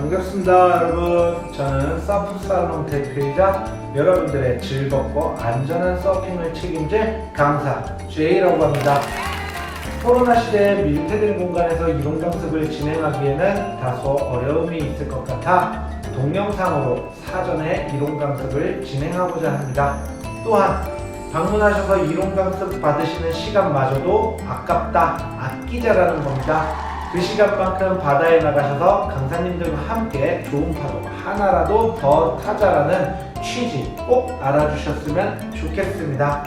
반갑습니다 여러분. 저는 서프살롱 대표이자 여러분들의 즐겁고 안전한 서핑을 책임질 강사 J라고 합니다. 코로나 시대에 밀폐된 공간에서 이론 강습을 진행하기에는 다소 어려움이 있을 것 같아 동영상으로 사전에 이론 강습을 진행하고자 합니다. 또한 방문하셔서 이론 강습 받으시는 시간마저도 아깝다, 아끼자라는 겁니다. 그 시간만큼 바다에 나가셔서 강사님들과 함께 좋은 파도 하나라도 더 타자라는 취지 꼭 알아주셨으면 좋겠습니다.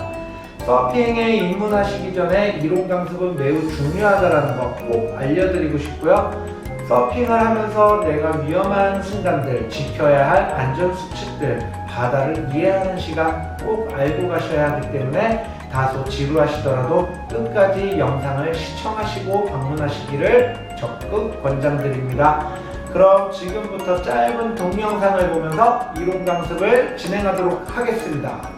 서핑에 입문하시기 전에 이론 강습은 매우 중요하다는 거 꼭 알려드리고 싶고요. 서핑을 하면서 내가 위험한 순간들, 지켜야 할 안전수칙들, 바다를 이해하는 시간 꼭 알고 가셔야 하기 때문에 다소 지루하시더라도 끝까지 영상을 시청하시고 방문하시기를 적극 권장드립니다. 그럼 지금부터 짧은 동영상을 보면서 이론 강습을 진행하도록 하겠습니다.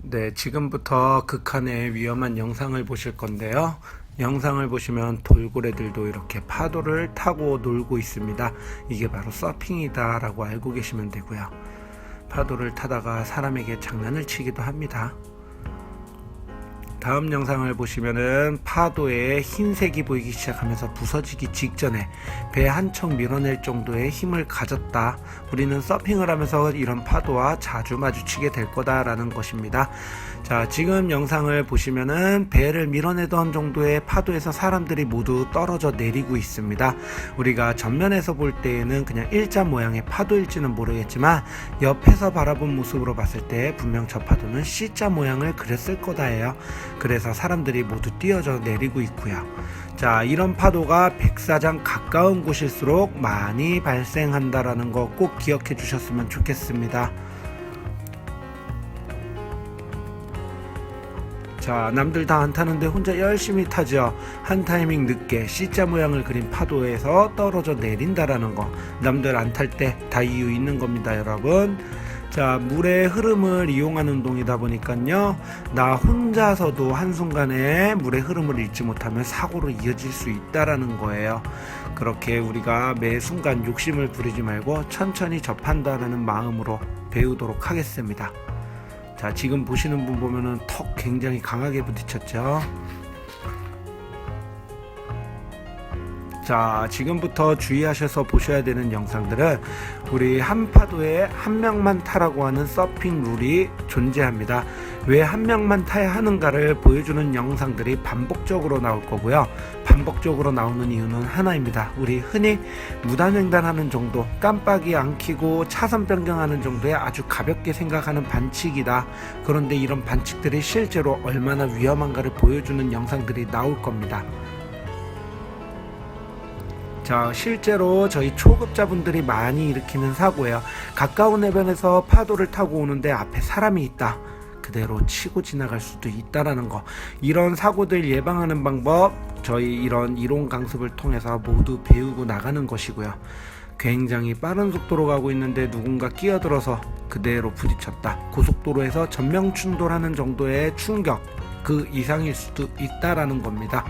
네, 지금부터 극한의 위험한 영상을 보실 건데요. 영상을 보시면 돌고래들도 이렇게 파도를 타고 놀고 있습니다. 이게 바로 서핑이다 라고 알고 계시면 되고요. 파도를 타다가 사람에게 장난을 치기도 합니다. 다음 영상을 보시면은 파도에 흰색이 보이기 시작하면서 부서지기 직전에 배 한 척 밀어낼 정도의 힘을 가졌다. 우리는 서핑을 하면서 이런 파도와 자주 마주치게 될 거다라는 것입니다. 자, 지금 영상을 보시면은 배를 밀어내던 정도의 파도에서 사람들이 모두 떨어져 내리고 있습니다. 우리가 전면에서 볼 때에는 그냥 일자 모양의 파도일지는 모르겠지만 옆에서 바라본 모습으로 봤을 때 분명 저 파도는 C자 모양을 그렸을 거다예요. 그래서 사람들이 모두 뛰어져 내리고 있고요. 자, 이런 파도가 백사장 가까운 곳일수록 많이 발생한다라는 거 꼭 기억해 주셨으면 좋겠습니다. 자, 남들 다 안 타는데 혼자 열심히 타죠. 한 타이밍 늦게 C자 모양을 그린 파도에서 떨어져 내린다라는 거, 남들 안 탈 때 다 이유 있는 겁니다 여러분. 자, 물의 흐름을 이용하는 운동이다 보니까요, 나 혼자서도 한순간에 물의 흐름을 잃지 못하면 사고로 이어질 수 있다라는 거예요. 그렇게 우리가 매 순간 욕심을 부리지 말고 천천히 접한다라는 마음으로 배우도록 하겠습니다. 자, 지금 보시는 분 보면은 턱 굉장히 강하게 부딪혔죠. 자, 지금부터 주의하셔서 보셔야 되는 영상들은 우리 한 파도에 한 명만 타라고 하는 서핑 룰이 존재합니다. 왜 한 명만 타야 하는가를 보여주는 영상들이 반복적으로 나올 거고요. 반복적으로 나오는 이유는 하나입니다. 우리 흔히 무단횡단하는 정도, 깜빡이 안 켜고 차선 변경하는 정도의 아주 가볍게 생각하는 반칙이다. 그런데 이런 반칙들이 실제로 얼마나 위험한가를 보여주는 영상들이 나올 겁니다. 자, 실제로 저희 초급자분들이 많이 일으키는 사고예요. 가까운 해변에서 파도를 타고 오는데 앞에 사람이 있다. 그대로 치고 지나갈 수도 있다라는 거. 이런 사고들 예방하는 방법 저희 이런 이론 강습을 통해서 모두 배우고 나가는 것이고요. 굉장히 빠른 속도로 가고 있는데 누군가 끼어들어서 그대로 부딪혔다. 고속도로에서 전면 충돌하는 정도의 충격, 그 이상일 수도 있다라는 겁니다.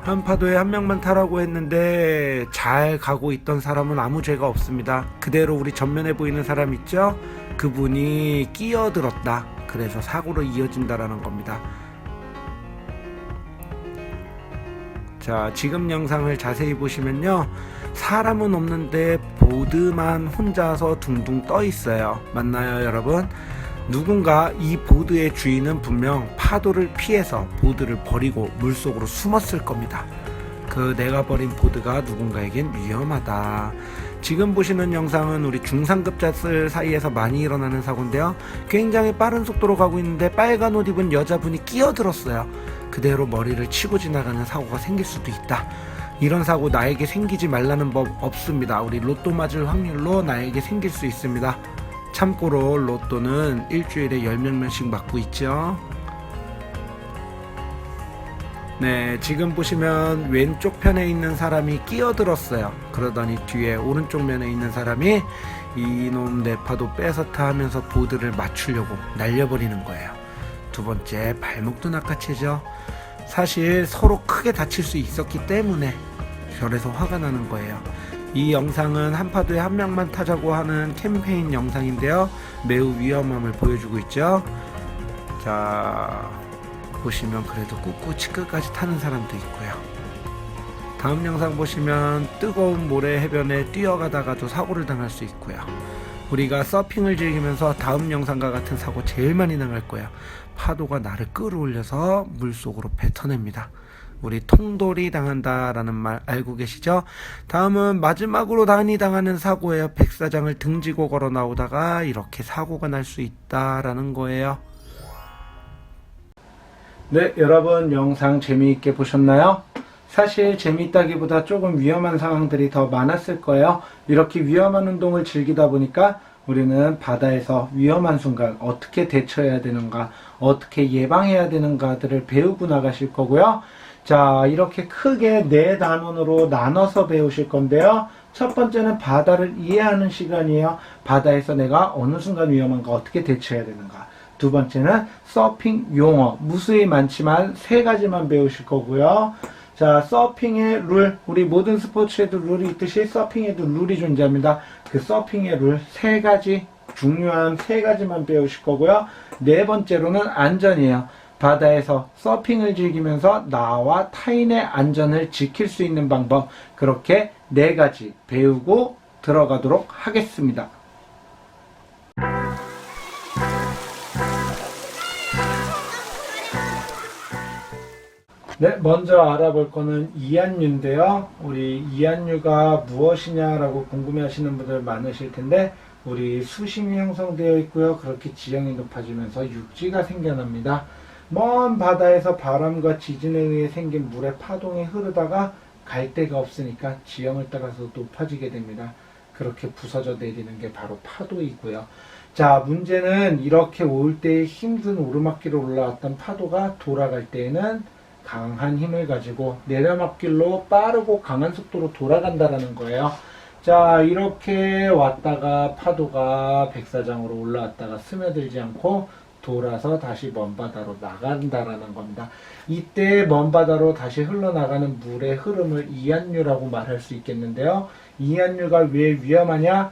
한 파도에 한 명만 타라고 했는데 잘 가고 있던 사람은 아무 죄가 없습니다. 그대로 우리 전면에 보이는 사람 있죠? 그분이 끼어들었다. 그래서 사고로 이어진다라는 겁니다. 자, 지금 영상을 자세히 보시면요, 사람은 없는데 보드만 혼자서 둥둥 떠 있어요. 맞나요 여러분? 누군가 이 보드의 주인은 분명 파도를 피해서 보드를 버리고 물속으로 숨었을 겁니다. 그 내가 버린 보드가 누군가에겐 위험하다. 지금 보시는 영상은 우리 중상급자들 사이에서 많이 일어나는 사고인데요. 굉장히 빠른 속도로 가고 있는데 빨간 옷 입은 여자분이 끼어들었어요. 그대로 머리를 치고 지나가는 사고가 생길 수도 있다. 이런 사고 나에게 생기지 말라는 법 없습니다. 우리 로또 맞을 확률로 나에게 생길 수 있습니다. 참고로 로또는 일주일에 10명씩 맞고 있죠. 네, 지금 보시면 왼쪽 편에 있는 사람이 끼어들었어요. 그러더니 뒤에 오른쪽 면에 있는 사람이 이놈 내 파도 뺏어 타 하면서 보드를 맞추려고 날려버리는 거예요. 두 번째, 발목도 낚아채죠. 사실 서로 크게 다칠 수 있었기 때문에 그래서 화가 나는 거예요. 이 영상은 한파도에 한 명만 타자고 하는 캠페인 영상인데요. 매우 위험함을 보여주고 있죠. 자, 보시면 그래도 꿋꿋이 끝까지 타는 사람도 있고요. 다음 영상 보시면 뜨거운 모래 해변에 뛰어가다가도 사고를 당할 수 있고요. 우리가 서핑을 즐기면서 다음 영상과 같은 사고 제일 많이 당할 거예요. 파도가 나를 끌어올려서 물속으로 뱉어냅니다. 우리 통돌이 당한다라는 말 알고 계시죠? 다음은 마지막으로 많이 당하는 사고예요. 백사장을 등지고 걸어 나오다가 이렇게 사고가 날 수 있다라는 거예요. 네, 여러분 영상 재미있게 보셨나요? 사실 재미있다기보다 조금 위험한 상황들이 더 많았을 거예요. 이렇게 위험한 운동을 즐기다 보니까 우리는 바다에서 위험한 순간 어떻게 대처해야 되는가, 어떻게 예방해야 되는가들을 배우고 나가실 거고요. 자, 이렇게 크게 4단원으로 나눠서 배우실 건데요. 첫 번째는 바다를 이해하는 시간이에요. 바다에서 내가 어느 순간 위험한가, 어떻게 대처해야 되는가. 두 번째는 서핑 용어, 무수히 많지만 3가지만 배우실 거고요. 자, 서핑의 룰, 우리 모든 스포츠에도 룰이 있듯이 서핑에도 룰이 존재합니다. 그 서핑의 룰 3가지, 중요한 3가지만 배우실 거고요. 4번째로는 안전이에요. 바다에서 서핑을 즐기면서 나와 타인의 안전을 지킬 수 있는 방법, 그렇게 4가지 배우고 들어가도록 하겠습니다. 네, 먼저 알아볼 거는 이안유인데요. 우리 이안유가 무엇이냐라고 궁금해 하시는 분들 많으실 텐데, 우리 수심이 형성되어 있고요. 그렇게 지형이 높아지면서 육지가 생겨납니다. 먼 바다에서 바람과 지진에 의해 생긴 물의 파동이 흐르다가 갈 데가 없으니까 지형을 따라서 높아지게 됩니다. 그렇게 부서져 내리는 게 바로 파도이고요. 자, 문제는 이렇게 올 때 힘든 오르막길을 올라왔던 파도가 돌아갈 때에는 강한 힘을 가지고 내려막길로 빠르고 강한 속도로 돌아간다라는 거예요. 자, 이렇게 왔다가 파도가 백사장으로 올라왔다가 스며들지 않고 돌아서 다시 먼바다로 나간다라는 겁니다. 이때 먼바다로 다시 흘러나가는 물의 흐름을 이안유라고 말할 수 있겠는데요. 이안유가 왜 위험하냐?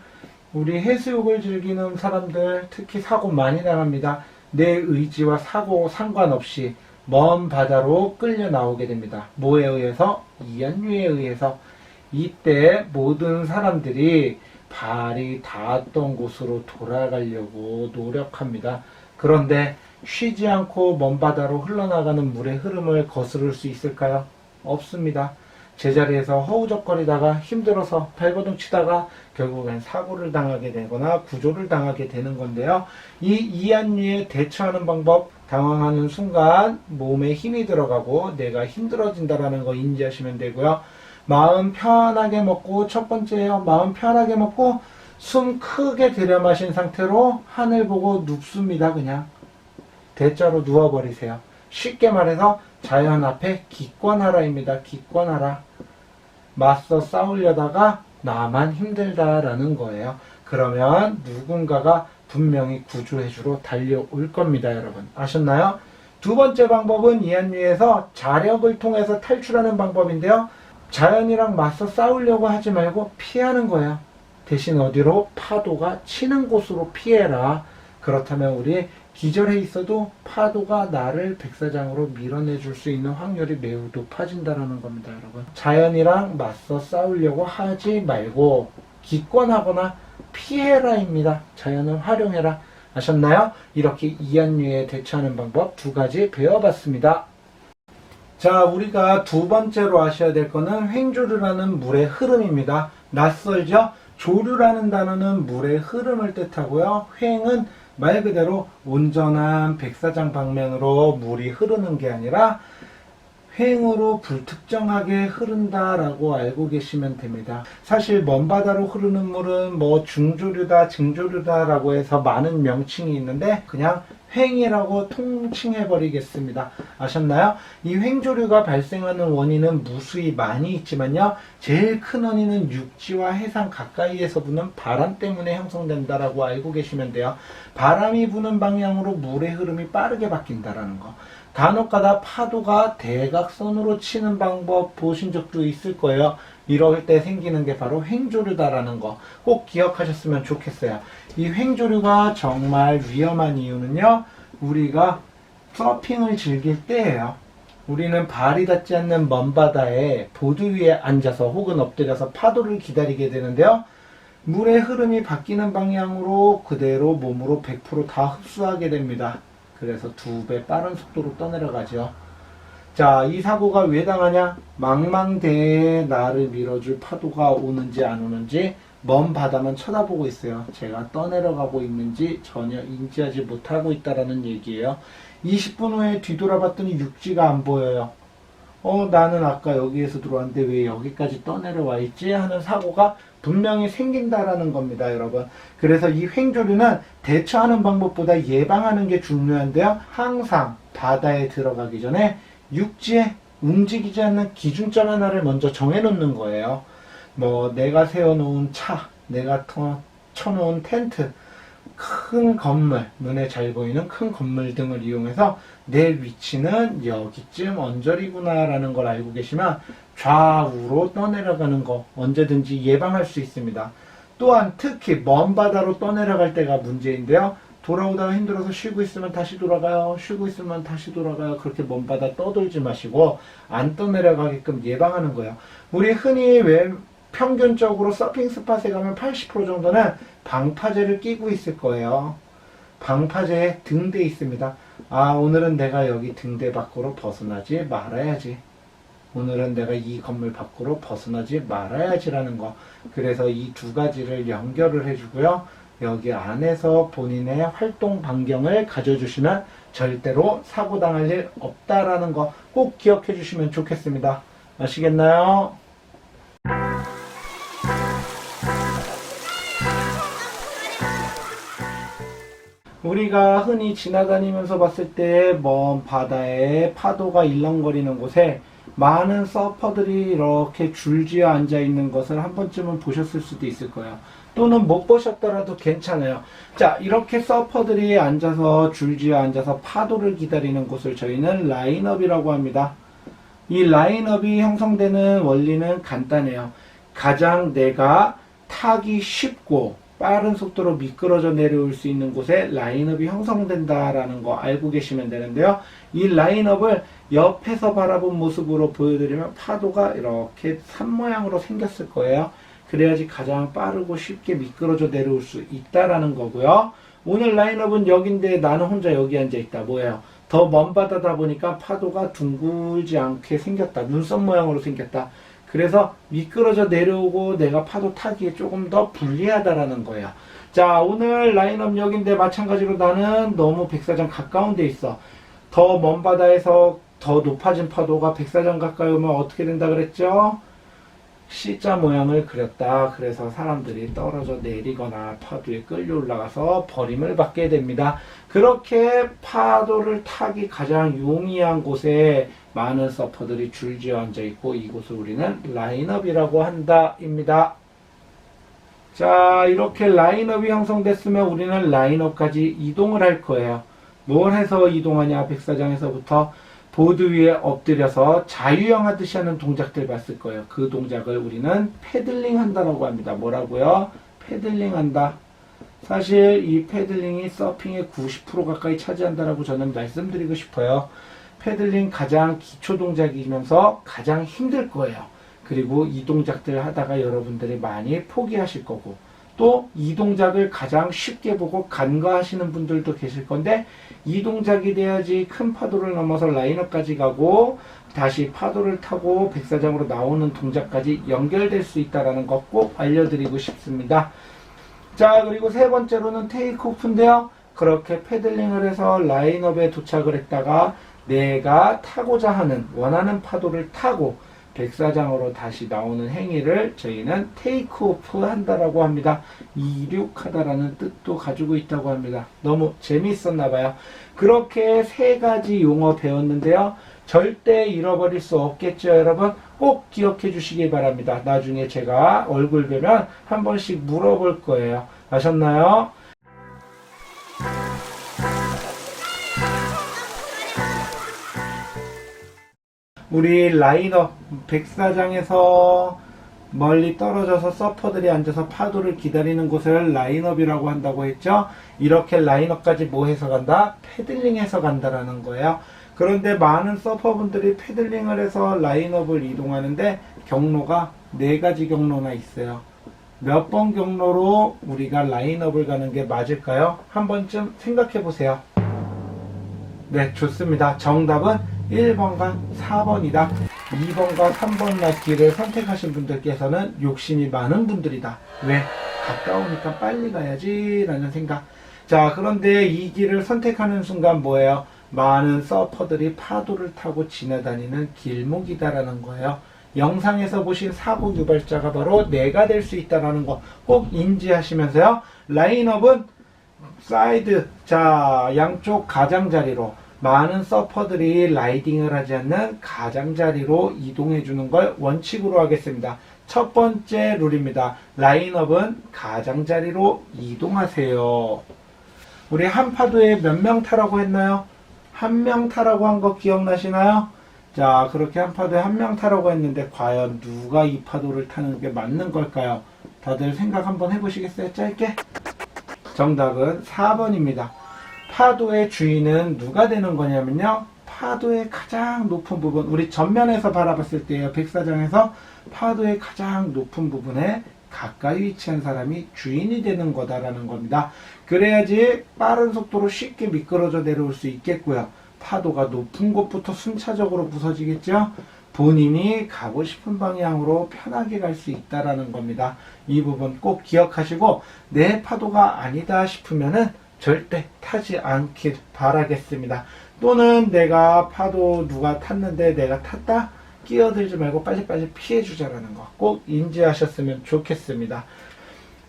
우리 해수욕을 즐기는 사람들 특히 사고 많이 당합니다. 내 의지와 사고 상관없이 먼 바다로 끌려 나오게 됩니다. 뭐에 의해서? 이안유에 의해서. 이때 모든 사람들이 발이 닿았던 곳으로 돌아가려고 노력합니다. 그런데 쉬지 않고 먼 바다로 흘러나가는 물의 흐름을 거스를 수 있을까요? 없습니다. 제자리에서 허우적거리다가 힘들어서 발버둥 치다가 결국엔 사고를 당하게 되거나 구조를 당하게 되는 건데요. 이 이안유에 대처하는 방법, 당황하는 순간 몸에 힘이 들어가고 내가 힘들어진다라는 거 인지하시면 되고요. 마음 편하게 먹고, 첫 번째예요. 마음 편하게 먹고 숨 크게 들여 마신 상태로 하늘 보고 눕습니다. 그냥 대자로 누워버리세요. 쉽게 말해서 자연 앞에 기권하라입니다. 기권하라. 맞서 싸우려다가 나만 힘들다라는 거예요. 그러면 누군가가 분명히 구조해주러 달려올 겁니다. 여러분 아셨나요? 두 번째 방법은 이안유에서 자력을 통해서 탈출하는 방법인데요. 자연이랑 맞서 싸우려고 하지 말고 피하는 거예요. 대신 어디로? 파도가 치는 곳으로 피해라. 그렇다면 우리 기절해 있어도 파도가 나를 백사장으로 밀어내줄 수 있는 확률이 매우 높아진다는 겁니다. 여러분 자연이랑 맞서 싸우려고 하지 말고 기권하거나 피해라입니다. 자연을 활용해라. 아셨나요? 이렇게 이안유에 대처하는 방법 2가지 배워봤습니다. 자, 우리가 두 번째로 아셔야 될 거는 횡조류라는 물의 흐름입니다. 낯설죠? 조류라는 단어는 물의 흐름을 뜻하고요. 횡은 말 그대로 온전한 백사장 방면으로 물이 흐르는 게 아니라 횡으로 불특정하게 흐른다라고 알고 계시면 됩니다. 사실 먼바다로 흐르는 물은 뭐 중조류다, 증조류다라고 해서 많은 명칭이 있는데 그냥 횡이라고 통칭해 버리겠습니다. 아셨나요? 이 횡조류가 발생하는 원인은 무수히 많이 있지만요, 제일 큰 원인은 육지와 해상 가까이에서 부는 바람 때문에 형성된다라고 알고 계시면 돼요. 바람이 부는 방향으로 물의 흐름이 빠르게 바뀐다라는 거. 간혹가다 파도가 대각선으로 치는 방법 보신 적도 있을 거예요. 이럴 때 생기는 게 바로 횡조류다라는 거 꼭 기억하셨으면 좋겠어요. 이 횡조류가 정말 위험한 이유는요, 우리가 서핑을 즐길 때예요. 우리는 발이 닿지 않는 먼 바다에 보드 위에 앉아서 혹은 엎드려서 파도를 기다리게 되는데요, 물의 흐름이 바뀌는 방향으로 그대로 몸으로 100% 다 흡수하게 됩니다. 그래서 2배 빠른 속도로 떠내려가죠. 자, 이 사고가 왜 당하냐? 망망대해에 나를 밀어줄 파도가 오는지 안 오는지 먼 바다만 쳐다보고 있어요. 제가 떠내려가고 있는지 전혀 인지하지 못하고 있다라는 얘기예요. 20분 후에 뒤돌아봤더니 육지가 안 보여요. 나는 아까 여기에서 들어왔는데 왜 여기까지 떠내려와 있지? 하는 사고가 분명히 생긴다라는 겁니다, 여러분. 그래서 이 횡조류는 대처하는 방법보다 예방하는 게 중요한데요, 항상 바다에 들어가기 전에 육지에 움직이지 않는 기준점 하나를 먼저 정해놓는 거예요. 뭐 내가 세워놓은 차, 내가 쳐놓은 텐트, 큰 건물, 눈에 잘 보이는 큰 건물 등을 이용해서 내 위치는 여기쯤 언저리구나 라는 걸 알고 계시면 좌우로 떠내려가는 거 언제든지 예방할 수 있습니다. 또한 특히 먼 바다로 떠내려갈 때가 문제인데요, 돌아오다가 힘들어서 쉬고 있으면 다시 돌아가요. 쉬고 있으면 다시 돌아가요. 그렇게 먼 바다 떠돌지 마시고 안 떠내려가게끔 예방하는 거예요. 우리 흔히 왜 평균적으로 서핑 스팟에 가면 80% 정도는 방파제를 끼고 있을 거예요. 방파제에 등대 있습니다. 아, 오늘은 내가 여기 등대 밖으로 벗어나지 말아야지. 오늘은 내가 이 건물 밖으로 벗어나지 말아야지라는 거. 그래서 이 두 가지를 연결을 해주고요, 여기 안에서 본인의 활동 반경을 가져주시면 절대로 사고당할 일 없다라는 거 꼭 기억해 주시면 좋겠습니다. 아시겠나요? 우리가 흔히 지나다니면서 봤을 때 먼 바다에 파도가 일렁거리는 곳에 많은 서퍼들이 이렇게 줄지어 앉아 있는 것을 한 번쯤은 보셨을 수도 있을 거예요. 또는 못 보셨더라도 괜찮아요. 자, 이렇게 서퍼들이 앉아서 줄지어 앉아서 파도를 기다리는 곳을 저희는 라인업이라고 합니다. 이 라인업이 형성되는 원리는 간단해요. 가장 내가 타기 쉽고 빠른 속도로 미끄러져 내려올 수 있는 곳에 라인업이 형성된다라는 거 알고 계시면 되는데요, 이 라인업을 옆에서 바라본 모습으로 보여드리면 파도가 이렇게 산 모양으로 생겼을 거예요. 그래야지 가장 빠르고 쉽게 미끄러져 내려올 수 있다라는 거고요. 오늘 라인업은 여긴데 나는 혼자 여기 앉아있다. 뭐예요? 더 먼 바다다 보니까 파도가 둥글지 않게 생겼다. 눈썹 모양으로 생겼다. 그래서 미끄러져 내려오고 내가 파도 타기에 조금 더 불리하다라는 거예요. 자, 오늘 라인업 여긴데 마찬가지로 나는 너무 백사장 가까운 데 있어. 더 먼 바다에서 더 높아진 파도가 백사장 가까이 오면 어떻게 된다 그랬죠? C자 모양을 그렸다. 그래서 사람들이 떨어져 내리거나 파도에 끌려 올라가서 버림을 받게 됩니다. 그렇게 파도를 타기 가장 용이한 곳에 많은 서퍼들이 줄지어 앉아 있고 이곳을 우리는 라인업이라고 한다입니다. 자, 이렇게 라인업이 형성됐으면 우리는 라인업까지 이동을 할 거예요. 뭘 해서 이동하냐? 백사장에서부터 보드 위에 엎드려서 자유형 하듯이 하는 동작들 봤을 거예요. 그 동작을 우리는 패들링 한다라고 합니다. 뭐라고요? 패들링 한다. 사실 이 패들링이 서핑의 90% 가까이 차지한다라고 저는 말씀드리고 싶어요. 패들링 가장 기초 동작이면서 가장 힘들 거예요. 그리고 이 동작들 하다가 여러분들이 많이 포기하실 거고, 또 이 동작을 가장 쉽게 보고 간과하시는 분들도 계실 건데, 이 동작이 돼야지 큰 파도를 넘어서 라인업까지 가고 다시 파도를 타고 백사장으로 나오는 동작까지 연결될 수 있다는 거 꼭 알려드리고 싶습니다. 자, 그리고 세 번째로는 테이크오프인데요. 그렇게 패들링을 해서 라인업에 도착을 했다가 내가 타고자 하는 원하는 파도를 타고 백사장으로 다시 나오는 행위를 저희는 테이크오프 한다라고 합니다. 이륙하다라는 뜻도 가지고 있다고 합니다. 너무 재미있었나봐요. 그렇게 세 가지 용어 배웠는데요. 절대 잃어버릴 수 없겠죠, 여러분? 꼭 기억해 주시기 바랍니다. 나중에 제가 얼굴 뵈면 한 번씩 물어볼 거예요. 아셨나요? 우리 라인업 백사장에서 멀리 떨어져서 서퍼들이 앉아서 파도를 기다리는 곳을 라인업이라고 한다고 했죠. 이렇게 라인업까지 뭐 해서 간다? 패들링 해서 간다라는 거예요. 그런데 많은 서퍼분들이 패들링을 해서 라인업을 이동하는데 경로가 4가지 경로나 있어요. 몇 번 경로로 우리가 라인업을 가는 게 맞을까요? 한 번쯤 생각해 보세요. 네, 좋습니다. 정답은 1번과 4번이다. 2번과 3번 낫기를 선택하신 분들께서는 욕심이 많은 분들이다. 왜? 가까우니까 빨리 가야지 라는 생각. 자, 그런데 이 길을 선택하는 순간 뭐예요? 많은 서퍼들이 파도를 타고 지나다니는 길목이다라는 거예요. 영상에서 보신 사고 유발자가 바로 내가 될 수 있다라는 거 꼭 인지하시면서요. 라인업은 사이드, 자, 양쪽 가장자리로 많은 서퍼들이 라이딩을 하지 않는 가장자리로 이동해 주는 걸 원칙으로 하겠습니다. 첫 번째 룰입니다. 라인업은 가장자리로 이동하세요. 우리 한 파도에 몇 명 타라고 했나요? 한 명 타라고 한 거 기억나시나요? 자, 그렇게 한 파도에 한 명 타라고 했는데 과연 누가 이 파도를 타는 게 맞는 걸까요? 다들 생각 한번 해보시겠어요? 짧게? 정답은 4번입니다. 파도의 주인은 누가 되는 거냐면요. 파도의 가장 높은 부분, 우리 전면에서 바라봤을 때요. 백사장에서 파도의 가장 높은 부분에 가까이 위치한 사람이 주인이 되는 거다라는 겁니다. 그래야지 빠른 속도로 쉽게 미끄러져 내려올 수 있겠고요. 파도가 높은 곳부터 순차적으로 부서지겠죠. 본인이 가고 싶은 방향으로 편하게 갈 수 있다라는 겁니다. 이 부분 꼭 기억하시고 내 파도가 아니다 싶으면은 절대 타지 않길 바라겠습니다. 또는 내가 파도 누가 탔는데 내가 탔다? 끼어들지 말고 빨리빨리 피해주자라는 거 꼭 인지하셨으면 좋겠습니다.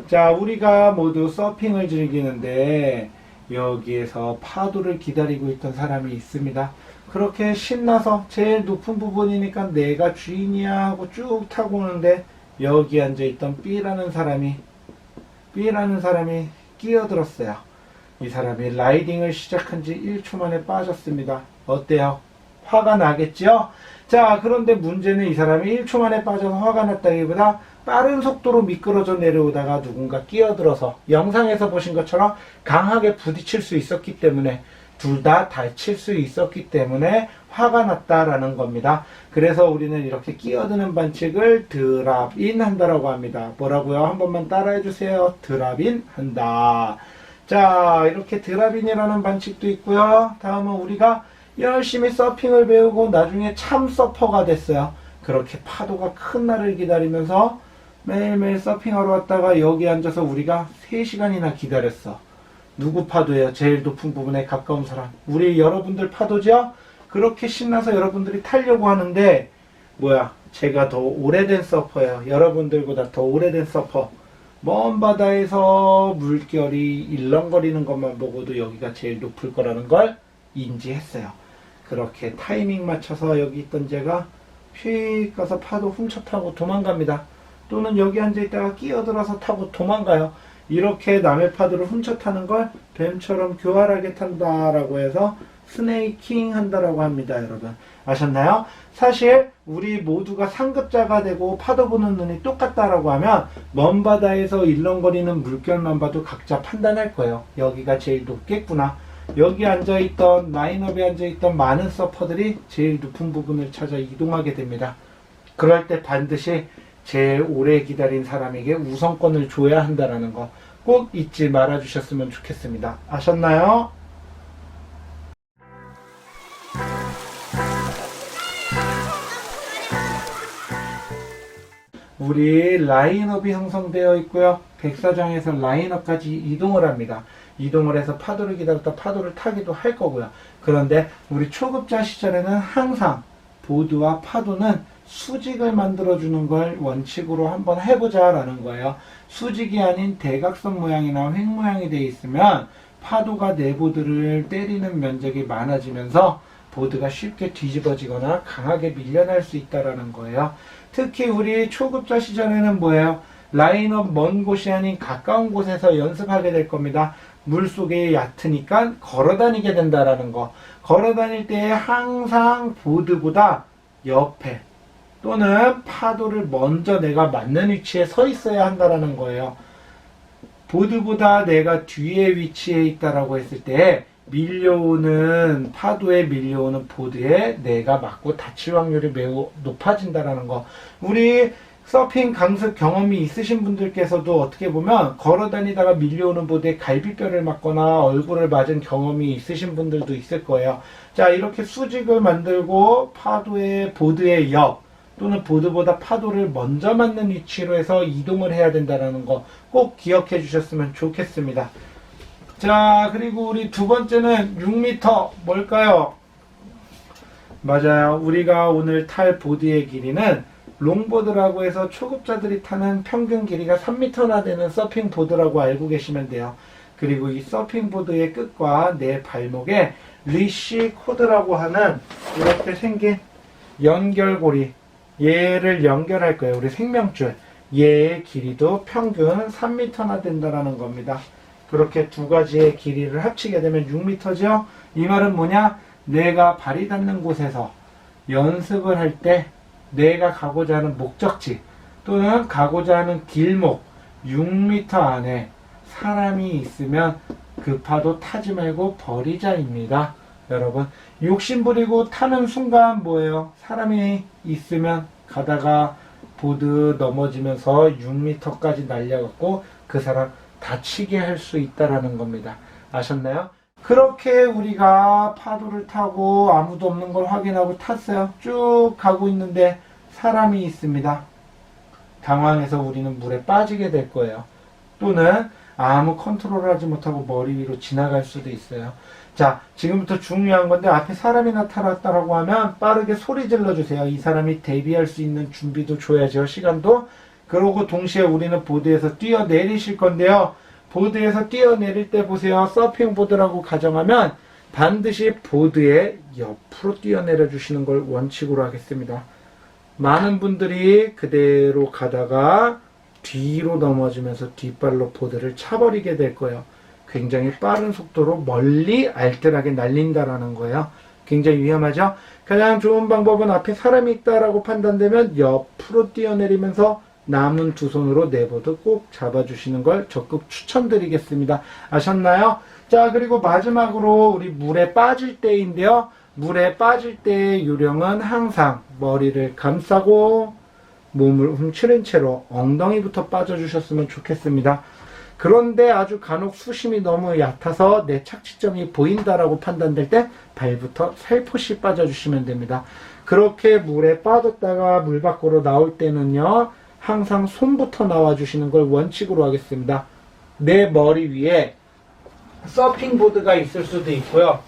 자, 우리가 모두 서핑을 즐기는데 여기에서 파도를 기다리고 있던 사람이 있습니다. 그렇게 신나서 제일 높은 부분이니까 내가 주인이야 하고 쭉 타고 오는데 여기 앉아있던 B라는 사람이 끼어들었어요. 이 사람이 라이딩을 시작한 지 1초 만에 빠졌습니다. 어때요? 화가 나겠죠? 자, 그런데 문제는 이 사람이 1초 만에 빠져서 화가 났다기보다 빠른 속도로 미끄러져 내려오다가 누군가 끼어들어서 영상에서 보신 것처럼 강하게 부딪힐 수 있었기 때문에 둘 다 다칠 수 있었기 때문에 화가 났다라는 겁니다. 그래서 우리는 이렇게 끼어드는 반칙을 드랍인 한다라고 합니다. 뭐라고요? 한 번만 따라해 주세요. 드랍인 한다. 자, 이렇게 드랍인이라는 반칙도 있고요. 다음은 우리가 열심히 서핑을 배우고 나중에 참 서퍼가 됐어요. 그렇게 파도가 큰 날을 기다리면서 매일매일 서핑하러 왔다가 여기 앉아서 우리가 3시간이나 기다렸어. 누구 파도예요? 제일 높은 부분에 가까운 사람. 우리 여러분들 파도죠? 그렇게 신나서 여러분들이 타려고 하는데 뭐야? 제가 더 오래된 서퍼예요. 여러분들보다 더 오래된 서퍼. 먼 바다에서 물결이 일렁거리는 것만 보고도 여기가 제일 높을 거라는 걸 인지했어요. 그렇게 타이밍 맞춰서 여기 있던 제가 휙 가서 파도 훔쳐 타고 도망갑니다. 또는 여기 앉아있다가 끼어들어서 타고 도망가요. 이렇게 남의 파도를 훔쳐 타는 걸 뱀처럼 교활하게 탄다라고 해서 스네이킹 한다라고 합니다. 여러분 아셨나요? 사실 우리 모두가 상급자가 되고 파도 보는 눈이 똑같다라고 하면 먼 바다에서 일렁거리는 물결만 봐도 각자 판단할 거예요. 여기가 제일 높겠구나. 여기 앉아있던 라인업에 앉아있던 많은 서퍼들이 제일 높은 부분을 찾아 이동하게 됩니다. 그럴 때 반드시 제일 오래 기다린 사람에게 우선권을 줘야 한다는 거 꼭 잊지 말아 주셨으면 좋겠습니다. 아셨나요? 우리 라인업이 형성되어 있고요. 백사장에서 라인업까지 이동을 합니다. 이동을 해서 파도를 기다렸다 파도를 타기도 할 거고요. 그런데 우리 초급자 시절에는 항상 보드와 파도는 수직을 만들어주는 걸 원칙으로 한번 해보자 라는 거예요. 수직이 아닌 대각선 모양이나 횡 모양이 되어 있으면 파도가 내 보드를 때리는 면적이 많아지면서 보드가 쉽게 뒤집어지거나 강하게 밀려날 수 있다는 거예요. 특히 우리 초급자 시절에는 뭐예요? 라인업 먼 곳이 아닌 가까운 곳에서 연습하게 될 겁니다. 물속에 얕으니까 걸어다니게 된다는 거. 걸어다닐 때 항상 보드보다 옆에 또는 파도를 먼저 내가 맞는 위치에 서 있어야 한다는 거예요. 보드보다 내가 뒤에 위치해 있다라고 했을 때 밀려오는 파도에 밀려오는 보드에 내가 맞고 다칠 확률이 매우 높아진다는 거. 우리 서핑 강습 경험이 있으신 분들께서도 어떻게 보면 걸어 다니다가 밀려오는 보드에 갈비뼈를 맞거나 얼굴을 맞은 경험이 있으신 분들도 있을 거예요. 자, 이렇게 수직을 만들고 파도의 보드의 옆 또는 보드보다 파도를 먼저 맞는 위치로 해서 이동을 해야 된다는 거 꼭 기억해 주셨으면 좋겠습니다. 자, 그리고 우리 두 번째는 6m 뭘까요? 맞아요. 우리가 오늘 탈 보드의 길이는 롱보드라고 해서 초급자들이 타는 평균 길이가 3m나 되는 서핑 보드라고 알고 계시면 돼요. 그리고 이 서핑 보드의 끝과 내 발목에 리시 코드라고 하는 이렇게 생긴 연결고리, 얘를 연결할 거예요. 우리 생명줄. 얘의 길이도 평균 3m나 된다는 겁니다. 그렇게 두 가지의 길이를 합치게 되면 6m죠. 이 말은 뭐냐? 내가 발이 닿는 곳에서 연습을 할 때 내가 가고자 하는 목적지 또는 가고자 하는 길목 6m 안에 사람이 있으면 급하도 타지 말고 버리자입니다. 여러분, 욕심 부리고 타는 순간 뭐예요? 사람이 있으면 가다가 보드 넘어지면서 6m까지 날려갖고 그 사람 다치게 할 수 있다라는 겁니다. 아셨나요? 그렇게 우리가 파도를 타고 아무도 없는 걸 확인하고 탔어요. 쭉 가고 있는데 사람이 있습니다. 당황해서 우리는 물에 빠지게 될 거예요. 또는 아무 컨트롤을 하지 못하고 머리 위로 지나갈 수도 있어요. 자, 지금부터 중요한 건데 앞에 사람이 나타났다라고 하면 빠르게 소리 질러주세요. 이 사람이 대비할 수 있는 준비도 줘야죠. 시간도. 그러고 동시에 우리는 보드에서 뛰어내리실 건데요. 보드에서 뛰어내릴 때 보세요. 서핑 보드라고 가정하면 반드시 보드의 옆으로 뛰어내려 주시는 걸 원칙으로 하겠습니다. 많은 분들이 그대로 가다가 뒤로 넘어지면서 뒷발로 보드를 차버리게 될 거예요. 굉장히 빠른 속도로 멀리 알뜰하게 날린다라는 거예요. 굉장히 위험하죠? 가장 좋은 방법은 앞에 사람이 있다라고 판단되면 옆으로 뛰어내리면서 남은 두 손으로 내 보드 꼭 잡아주시는 걸 적극 추천드리겠습니다. 아셨나요? 자, 그리고 마지막으로 우리 물에 빠질 때인데요. 물에 빠질 때의 요령은 항상 머리를 감싸고 몸을 훔치는 채로 엉덩이부터 빠져주셨으면 좋겠습니다. 그런데 아주 간혹 수심이 너무 얕아서 내 착지점이 보인다라고 판단될 때 발부터 살포시 빠져주시면 됩니다. 그렇게 물에 빠졌다가 물 밖으로 나올 때는요. 항상 손부터 나와주시는 걸 원칙으로 하겠습니다. 내 머리 위에 서핑보드가 있을 수도 있고요.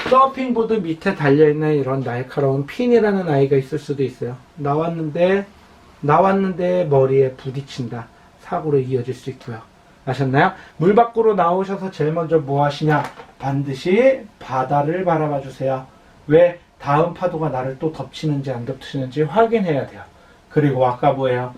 서핑보드 밑에 달려있는 이런 날카로운 핀이라는 아이가 있을 수도 있어요. 나왔는데 머리에 부딪힌다. 사고로 이어질 수 있고요. 아셨나요? 물 밖으로 나오셔서 제일 먼저 뭐 하시냐? 반드시 바다를 바라봐 주세요. 왜? 다음 파도가 나를 또 덮치는지 안 덮치는지 확인해야 돼요. 그리고 아까 뭐예요?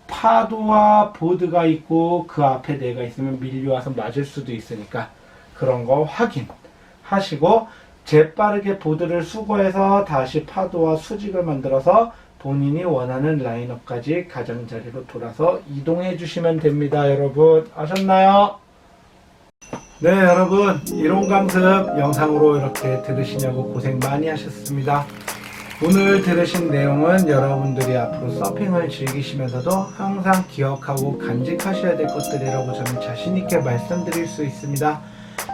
파도와 보드가 있고 그 앞에 내가 있으면 밀려와서 맞을 수도 있으니까 그런 거 확인하시고 재빠르게 보드를 수거해서 다시 파도와 수직을 만들어서 본인이 원하는 라인업까지 가장자리로 돌아서 이동해 주시면 됩니다. 여러분 아셨나요? 네, 여러분 이론 강습 영상으로 이렇게 들으시냐고 고생 많이 하셨습니다. 오늘 들으신 내용은 여러분들이 앞으로 서핑을 즐기시면서도 항상 기억하고 간직하셔야 될 것들이라고 저는 자신있게 말씀드릴 수 있습니다.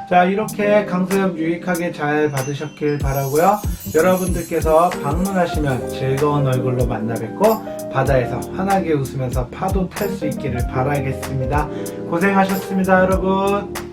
자, 이렇게 강습 유익하게 잘 받으셨길 바라고요. 여러분들께서 방문하시면 즐거운 얼굴로 만나 뵙고 바다에서 환하게 웃으면서 파도 탈 수 있기를 바라겠습니다. 고생하셨습니다, 여러분.